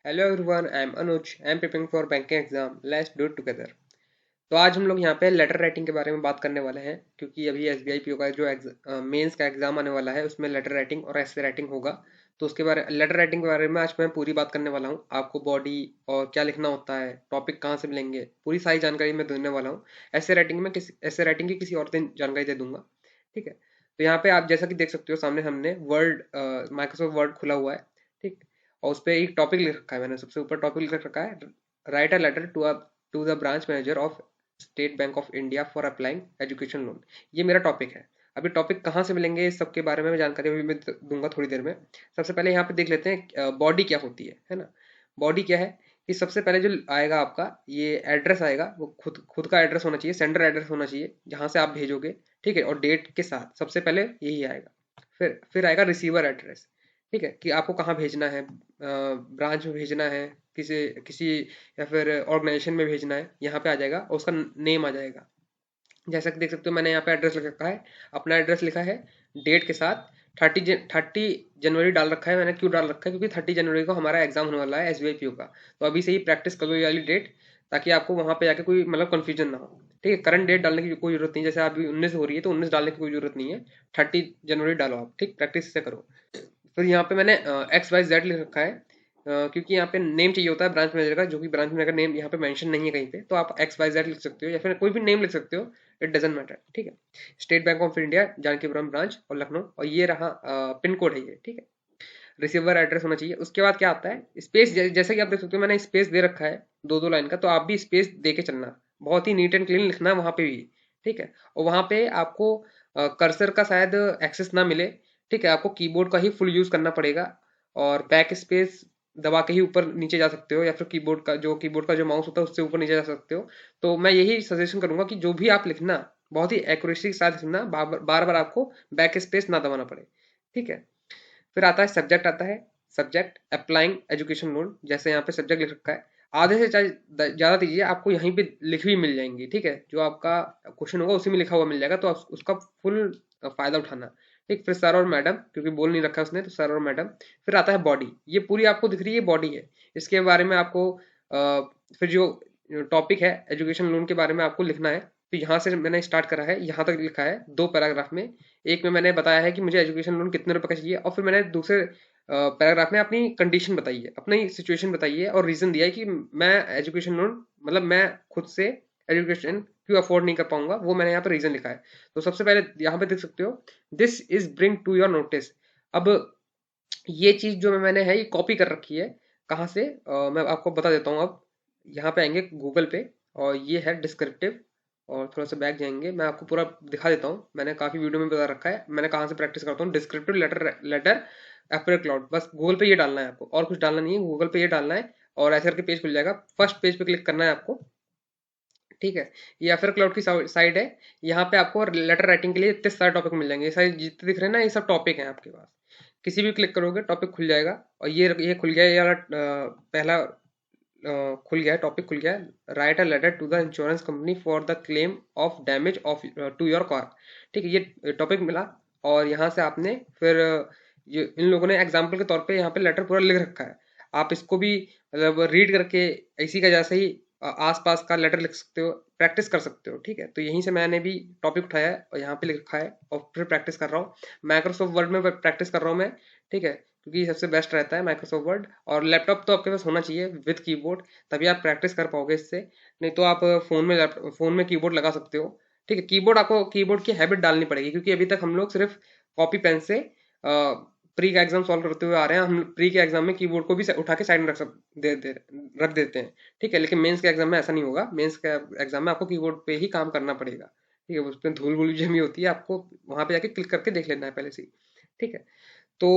Hello everyone, I am Anuj. I am preparing for banking exam. Let's do it together. तो आज हम लोग यहाँ पे लेटर राइटिंग के बारे में बात करने वाले हैं, क्योंकि अभी एसबीआई पीओ का जो मेंस का एग्जाम आने वाला है उसमें लेटर राइटिंग और ऐसे राइटिंग होगा। तो उसके बारे लेटर राइटिंग के बारे में आज मैं पूरी बात करने वाला हूँ। आपको बॉडी और क्या लिखना होता है, टॉपिक कहाँ से मिलेंगे, पूरी सारी जानकारी मैं देने वाला हूँ। ऐसे राइटिंग की किसी और दिन जानकारी दे दूंगा। ठीक है। तो यहाँ पे आप जैसा कि देख सकते हो, सामने हमने माइक्रोसॉफ्ट वर्ड खुला हुआ है। ठीक। और उस पर एक टॉपिक लिख रखा है, मैंने सबसे ऊपर टॉपिक लिख रखा है, write a letter to the branch manager of state bank of India for applying education loan. ये मेरा टॉपिक है। अभी टॉपिक कहाँ से मिलेंगे, इस सब के बारे में मैं जानकारी अभी मैं दूंगा थोड़ी देर में। सबसे पहले यहाँ पे देख लेते हैं बॉडी क्या होती है ना। बॉडी क्या है कि सबसे पहले जो आएगा आपका ये एड्रेस आएगा, वो खुद खुद का एड्रेस होना चाहिए, सेंडर एड्रेस होना चाहिए जहाँ से आप भेजोगे। ठीक है। और डेट के साथ सबसे पहले यही आएगा। फिर आएगा रिसीवर एड्रेस। ठीक है, कि आपको कहाँ भेजना है, ब्रांच में भेजना है, किसी किसी या फिर ऑर्गेनाइजेशन में भेजना है, यहाँ पे आ जाएगा और उसका नेम आ जाएगा। जैसा कि देख सकते हो, मैंने यहाँ पे एड्रेस लिख रखा है, अपना एड्रेस लिखा है डेट के साथ। 30 जनवरी डाल रखा है। मैंने क्यों डाल रखा है, क्योंकि 30 जनवरी को हमारा एग्जाम होने वाला है एसबीआई पीओ का। तो अभी से ही प्रैक्टिस कर लो ये वाली डेट, ताकि आपको वहां पे जाके कोई मतलब कंफ्यूजन ना हो। ठीक है। करंट डेट डालने की कोई जरूरत नहीं, जैसे अभी 19 हो रही है तो 19 डालने की कोई जरूरत नहीं है। 30 जनवरी डालो आप। ठीक, प्रैक्टिस से करो। फिर यहाँ पे मैंने XYZ लिख रखा है, क्योंकि यहाँ पे नेम चाहिए होता है ब्रांच मैनेजर का, जो कि ब्रांच मैनेजर का नेम यहाँ पे मेंशन नहीं है कहीं पे। तो आप XYZ लिख सकते हो या फिर कोई भी नेम लिख सकते हो, इट डजेंट मैटर। ठीक है। State bank of India, Janakipuram branch और लखनऊ, और ये रहा पिन कोड है ये। ठीक है। रिसीवर एड्रेस होना चाहिए। उसके बाद क्या आता है, स्पेस। जैसे कि आप देख सकते हो, मैंने स्पेस दे रखा है दो दो लाइन का, तो आप भी स्पेस दे के चलना। बहुत ही नीट एंड क्लीन लिखना है वहां पे भी। ठीक है। और वहां पे आपको कर्सर का शायद एक्सेस ना मिले। ठीक है। आपको कीबोर्ड का ही फुल यूज करना पड़ेगा, और बैक स्पेस दबा के ही ऊपर नीचे जा सकते हो, या फिर कीबोर्ड का जो माउस होता है उससे ऊपर नीचे जा सकते हो। तो मैं यही सजेशन करूंगा कि जो भी आप लिखना, बहुत ही एक्यूरेसी के साथ लिखना, बार बार आपको बैक स्पेस ना दबाना पड़े। ठीक है। फिर आता है सब्जेक्ट आता है। सब्जेक्ट अप्लाइंग एजुकेशन लोन, जैसे यहाँ पे सब्जेक्ट लिख रखा है। आधे से ज्यादा दीजिए, आपको यहीं पे लिख भी मिल जाएंगी। ठीक है। जो आपका क्वेश्चन होगा उसी में लिखा हुआ मिल जाएगा, तो आप उसका फुल फायदा उठाना। ठीक। फिर सर और मैडम, क्योंकि बोल नहीं रखा उसने, तो सर और मैडम। फिर आता है बॉडी। ये पूरी आपको दिख रही है बॉडी है। इसके बारे में आपको फिर जो टॉपिक है एजुकेशन लोन के बारे में आपको लिखना है। तो यहाँ से मैंने स्टार्ट करा है, यहाँ तक लिखा है 2 पैराग्राफ में। एक में मैंने बताया है कि मुझे एजुकेशन लोन कितने रुपए का चाहिए, और फिर मैंने दूसरे पैराग्राफ में अपनी कंडीशन बताई है, अपनी सिचुएशन बताई है, और रीजन दिया है कि मैं एजुकेशन लोन मतलब मैं खुद से एजुकेशन क्यों अफोर्ड नहीं कर पाऊंगा, वो मैंने यहाँ पे रीजन लिखा है। तो सबसे पहले यहाँ पे देख सकते हो, this is bring to your notice. अब ये चीज जो मैंने है ये कॉपी कर रखी है। कहाँ से, मैं आपको बता देता हूँ अब। यहाँ पे आएंगे गूगल पे, और ये है डिस्क्रिप्टिव। और थोड़ा सा बैक जाएंगे, मैं आपको पूरा दिखा देता हूँ। मैंने काफी वीडियो में बता रखा है, मैंने कहाँ से प्रैक्टिस करता हूँ। Descriptive letter letter April cloud, बस गूगल पे ये डालना है आपको, और कुछ डालना नहीं है, गूगल पे ये डालना है। और ऐसे करके पेज खुल जाएगा। फर्स्ट पेज पे क्लिक करना है आपको। ठीक है। ये एफर क्लाउड की साइड है। यहाँ पे आपको लेटर राइटिंग के लिए इतने सारे टॉपिक मिल जाएंगे। ये सारे जितने दिख रहे हैं ना, ये सब टॉपिक हैं आपके पास। किसी भी क्लिक करोगे टॉपिक खुल जाएगा। और ये खुल गया, ये वाला पहला खुल गया है, टॉपिक खुल गया है। Write a letter to the insurance company for the claim of damage of to your car. ठीक है। ये टॉपिक मिला। और यहाँ से आपने फिर ये इन लोगों ने एग्जाम्पल के तौर पे यहाँ पे लेटर पूरा लिख रखा है। आप इसको भी मतलब रीड करके इसी का जैसे ही आसपास का लेटर लिख सकते हो, प्रैक्टिस कर सकते हो। ठीक है। तो यहीं से मैंने भी टॉपिक उठाया है और यहाँ पे लिख रखा है, और फिर प्रैक्टिस कर रहा हूँ। माइक्रोसॉफ्ट वर्ड में प्रैक्टिस कर रहा हूँ मैं। ठीक है, क्योंकि ये सबसे बेस्ट रहता है माइक्रोसॉफ्ट वर्ड। और लैपटॉप तो आपके पास होना चाहिए विद कीबोर्ड, तभी आप प्रैक्टिस कर पाओगे इससे। नहीं तो आप फोन में कीबोर्ड लगा सकते हो। ठीक है। कीबोर्ड की हैबिट डालनी पड़ेगी, क्योंकि अभी तक हम लोग सिर्फ कॉपी पेन से प्री का एग्जाम सॉल्व करते हुए आ रहे हैं। हम प्री के एग्जाम में कीबोर्ड को भी उठा के साइड में रख देते हैं। ठीक है। लेकिन मेंस के एग्जाम में ऐसा नहीं होगा। मेंस के एग्जाम में आपको कीबोर्ड पे ही काम करना पड़ेगा। ठीक है। उसमें धूल वूल जमी होती है, आपको वहां पे जाके क्लिक करके देख लेना है पहले से ही। ठीक है। तो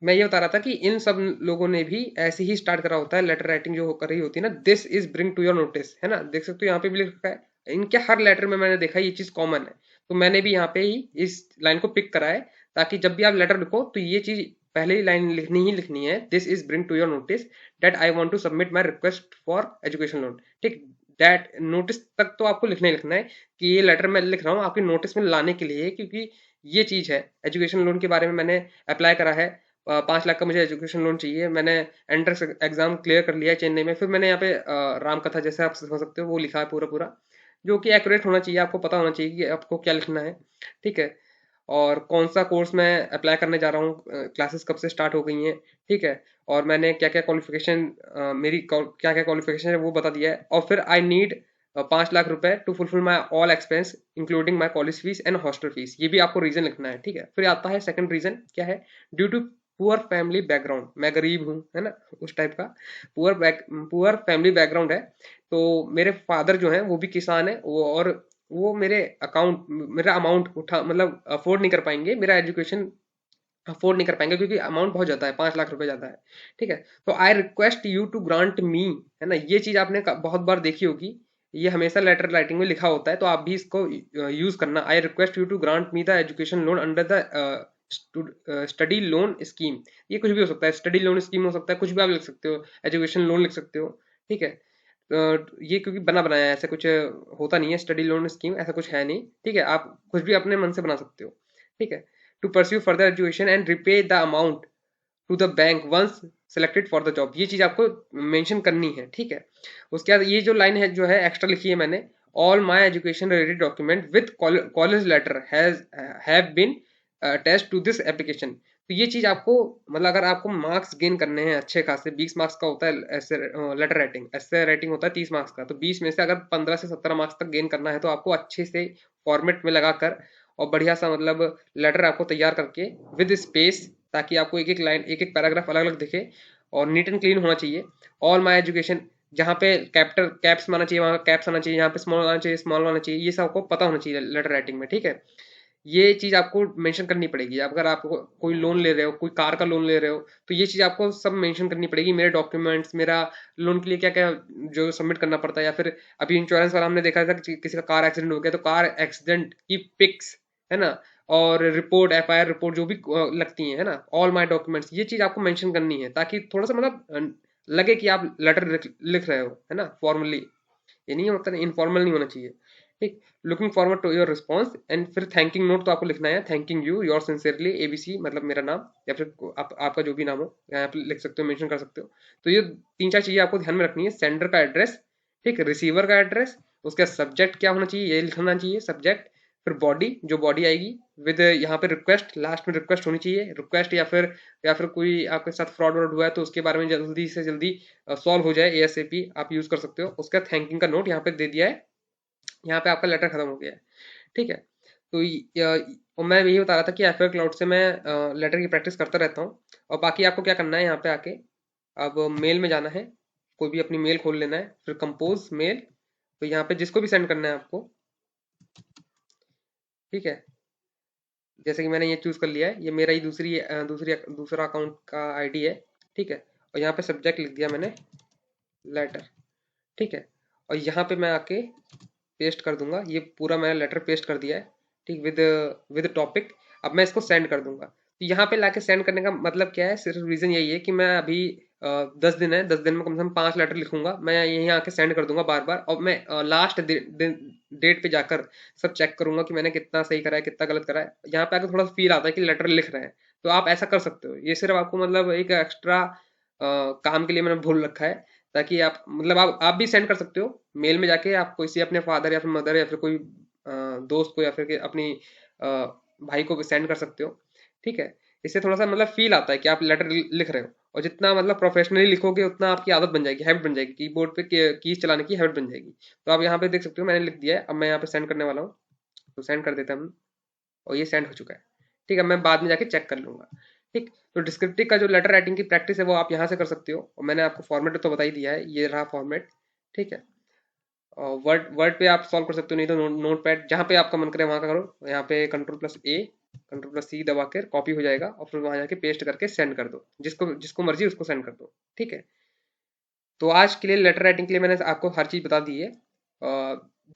मैं ये बता रहा था कि इन सब लोगों ने भी ऐसे ही स्टार्ट करा होता है लेटर राइटिंग जो कर रही होती है ना। This is bring to your notice, है ना, देख सकते हो यहाँ पे भी लिख रखा है। इनके हर लेटर में मैंने देखा ये चीज कॉमन है। तो मैंने भी यहाँ पे ही इस लाइन को पिक करा है, ताकि जब भी आप लेटर लिखो तो ये चीज पहले ही लाइन लिखनी ही लिखनी है। This is bring to your notice that I want to submit my request for education loan. ठीक। दैट नोटिस तक तो आपको लिखना ही लिखना है, कि ये लेटर मैं लिख रहा हूँ आपके नोटिस में लाने के लिए, क्योंकि ये चीज है एजुकेशन लोन के बारे में मैंने अप्लाई करा है। 5 लाख का मुझे एजुकेशन लोन चाहिए। मैंने एंट्रेंस एग्जाम क्लियर कर लिया है चेन्नई में। फिर मैंने यहाँ पे रामकथा जैसे आप समझ सकते हो वो लिखा है पूरा पूरा, जो कि एक्यूरेट होना चाहिए, आपको पता होना चाहिए कि आपको क्या लिखना है, ठीक है। और कौन सा कोर्स मैं अप्लाई करने जा रहा हूँ, क्लासेस कब से स्टार्ट हो गई हैं, ठीक है। और मैंने क्या क्या क्वालिफिकेशन, मेरी क्या क्या क्वालिफिकेशन है वो बता दिया है। और फिर आई नीड 5 लाख रुपए to fulfil my all expense including my college fees and hostel fees. ये भी आपको रीजन लिखना है, ठीक है। फिर आता है सेकंड रीजन, क्या है? Due to poor family background, मैं गरीब हूँ, है ना, उस टाइप का पुअर फैमिली बैकग्राउंड है। तो मेरे फादर जो हैं वो भी किसान है, और वो मेरा अमाउंट उठा मतलब अफोर्ड नहीं कर पाएंगे, मेरा एजुकेशन अफोर्ड नहीं कर पाएंगे, क्योंकि अमाउंट बहुत ज्यादा है, 5 लाख रुपए ज्यादा है, ठीक है। तो I request you to grant me, है ना, ये चीज आपने बहुत बार देखी होगी, ये हमेशा लेटर राइटिंग में लिखा होता है, तो आप भी इसको यूज करना। I request you to grant me the education loan under the study loan scheme. ये कुछ भी हो सकता है, स्टडी लोन स्कीम हो सकता है, कुछ भी आप लिख सकते हो, एजुकेशन लोन लिख सकते हो, ठीक है। ये क्योंकि बना बनाया है, ऐसा कुछ होता नहीं है, स्टडी लोन स्कीम ऐसा कुछ है नहीं, ठीक है। आप कुछ भी अपने मन से बना सकते हो, ठीक है। To pursue further education and repay the amount to the bank once selected for the job, ये चीज आपको मेंशन करनी है, ठीक है। उसके बाद ये जो लाइन है जो है एक्स्ट्रा लिखी है मैंने, all my education related document with college letter have been attached to this application. तो ये चीज आपको, मतलब अगर आपको मार्क्स गेन करने हैं अच्छे खासे, 20 मार्क्स का होता है ऐसे लेटर राइटिंग, ऐसे राइटिंग होता है 30 मार्क्स का, तो 20 में से अगर 15 से 17 मार्क्स तक गेन करना है, तो आपको अच्छे से फॉर्मेट में लगाकर और बढ़िया सा मतलब लेटर आपको तैयार करके विद स्पेस, ताकि आपको एक एक लाइन एक एक पैराग्राफ अलग अलग दिखे, और नीट एंड क्लीन होना चाहिए। ऑल माई एजुकेशन, जहाँ पे कैपिटल कैप्स माना चाहिए वहाँ कैप्स आना चाहिए, यहाँ पे स्मॉल आना चाहिए स्मॉल आना चाहिए, ये सब आपको पता होना चाहिए लेटर राइटिंग में, ठीक है। ये चीज आपको मेंशन करनी पड़ेगी। अगर आप कोई लोन ले रहे हो, कोई कार का लोन ले रहे हो, तो ये चीज आपको सब मेंशन करनी पड़ेगी, मेरे डॉक्यूमेंट्स, मेरा लोन के लिए क्या क्या जो सबमिट करना पड़ता है। या फिर अभी इंश्योरेंस वाला हमने देखा था कि किसी का कार एक्सीडेंट हो गया, तो कार एक्सीडेंट की पिक्स, है ना, और रिपोर्ट, एफआईआर रिपोर्ट जो भी लगती है ना, ऑल माय डॉक्यूमेंट्स, ये चीज आपको मेंशन करनी है, ताकि थोड़ा सा मतलब लगे कि आप लेटर लिख रहे हो, है ना, फॉर्मली। ये नहीं होता, इनफॉर्मल नहीं होना चाहिए, ठीक। Looking forward to your response, and फिर थैंकिंग नोट तो आपको लिखना है, thanking you your sincerely ABC, मतलब मेरा नाम, या फिर आपका जो भी नाम हो यहाँ पे लिख सकते हो, मेंशन कर सकते हो। तो ये 3-4 चीजें आपको ध्यान में रखनी है, सेंडर का एड्रेस, ठीक, रिसीवर का एड्रेस, उसका सब्जेक्ट क्या होना चाहिए ये लिखना चाहिए सब्जेक्ट, फिर बॉडी, जो बॉडी आएगी विद यहाँ पे रिक्वेस्ट, लास्ट में रिक्वेस्ट होनी चाहिए, रिक्वेस्ट, या फिर कोई आपके साथ फ्रॉड वर्ड हुआ है तो उसके बारे में जल्दी से जल्दी सॉल्व हो जाए एएसएपी, आप यूज कर सकते हो। उसका थैंकिंग का नोट यहाँ पे दे दिया है, यहाँ पे आपका लेटर खत्म हो गया है, ठीक है। तो और मैं यही बता रहा था कि एफएयर क्लाउड से मैं लेटर की प्रैक्टिस करता रहता हूँ। और बाकी आपको क्या करना है, यहाँ पे आके अब मेल में जाना है, कोई भी अपनी मेल खोल लेना है, फिर कंपोज मेल, तो यहाँ पे जिसको भी सेंड करना है आपको, ठीक है। जैसे कि मैंने ये चूज कर लिया है, ये मेरा ही दूसरा अकाउंट का आईडी है, ठीक है। और यहाँ पे सब्जेक्ट लिख दिया मैंने लेटर, ठीक है। और यहाँ पे मैं आके पेस्ट कर दूंगा, ये पूरा मैंने लेटर पेस्ट कर दिया है, ठीक, विद विद टॉपिक। अब मैं इसको सेंड कर दूंगा। तो यहाँ पे लाके सेंड करने का मतलब क्या है, सिर्फ रीजन यही है कि मैं अभी 10 दिन है, 10 दिन में कम से कम 5 लेटर लिखूंगा, मैं यहीं आके सेंड कर दूंगा बार बार, और मैं लास्ट डेट पे जाकर सब चेक करूंगा कि मैंने कितना सही करा है कितना गलत करा है। यहाँ पे आकर थोड़ा फील आता है कि लेटर लिख रहे हैं, तो आप ऐसा कर सकते हो। ये सिर्फ आपको मतलब एक एक्स्ट्रा काम के लिए मैंने भूल रखा है, ताकि आप मतलब आप भी सेंड कर सकते हो मेल में जाके, आप किसी अपने फादर या फिर मदर या फिर कोई दोस्त को या फिर अपनी भाई को भी सेंड कर सकते हो, ठीक है। इससे थोड़ा सा मतलब फील आता है कि आप लेटर लिख रहे हो, और जितना मतलब प्रोफेशनली लिखोगे उतना आपकी आदत बन जाएगी, हैबिट बन जाएगी, कीबोर्ड पे कीज चलाने की हैबिट बन जाएगी। तो आप यहाँ पे देख सकते हो मैंने लिख दिया है, अब मैं यहाँ पे सेंड करने वाला हूँ, तो सेंड कर देते हैं हम, और ये सेंड हो चुका है, ठीक है। मैं बाद में जाके चेक कर लूंगा, ठीक। तो डिस्क्रिप्टिव का जो लेटर राइटिंग की प्रैक्टिस है वो आप यहाँ से कर सकते हो, और मैंने आपको फॉर्मेट तो बता ही दिया है, ये रहा फॉर्मेट, ठीक है। वर्ड वर्ड पे आप सॉल्व कर सकते हो, नहीं तो नोट पैड, जहाँ पे आपका मन करे वहाँ का करो। यहाँ पे कंट्रोल+A कंट्रोल+C दबा कर कॉपी हो जाएगा, और फिर वहाँ जाके पेस्ट करके सेंड कर दो, जिसको जिसको मर्जी उसको सेंड कर दो, ठीक है। तो आज के लिए लेटर राइटिंग के लिए मैंने आपको हर चीज़ बता दी है।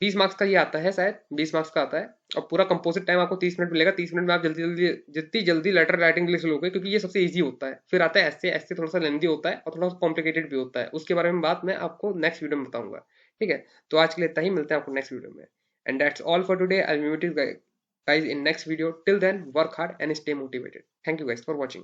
20 मार्क्स का ये आता है, शायद 20 मार्क्स का आता है, और पूरा कंपोजिट टाइम आपको 30 मिनट मिलेगा। 30 मिनट में आप जल्दी जल्दी जितनी जल्दी लेटर राइटिंग लिख लोगे, क्योंकि ये सबसे ईजी होता है। फिर आता है ऐसे ऐसे, थोड़ा सा लेंदी होता है और थोड़ा सा कॉम्प्लिकेटेड भी होता है, उसके बारे में बात मैं आपको नेक्स्ट वीडियो में बताऊंगा, ठीक है। तो आज के लिए इतना ही, मिलते हैं आपको नेक्स्ट वीडियो में। And that's all for today, I will meet you guys in next video. Till then, work hard and stay motivated. Thank you guys for watching.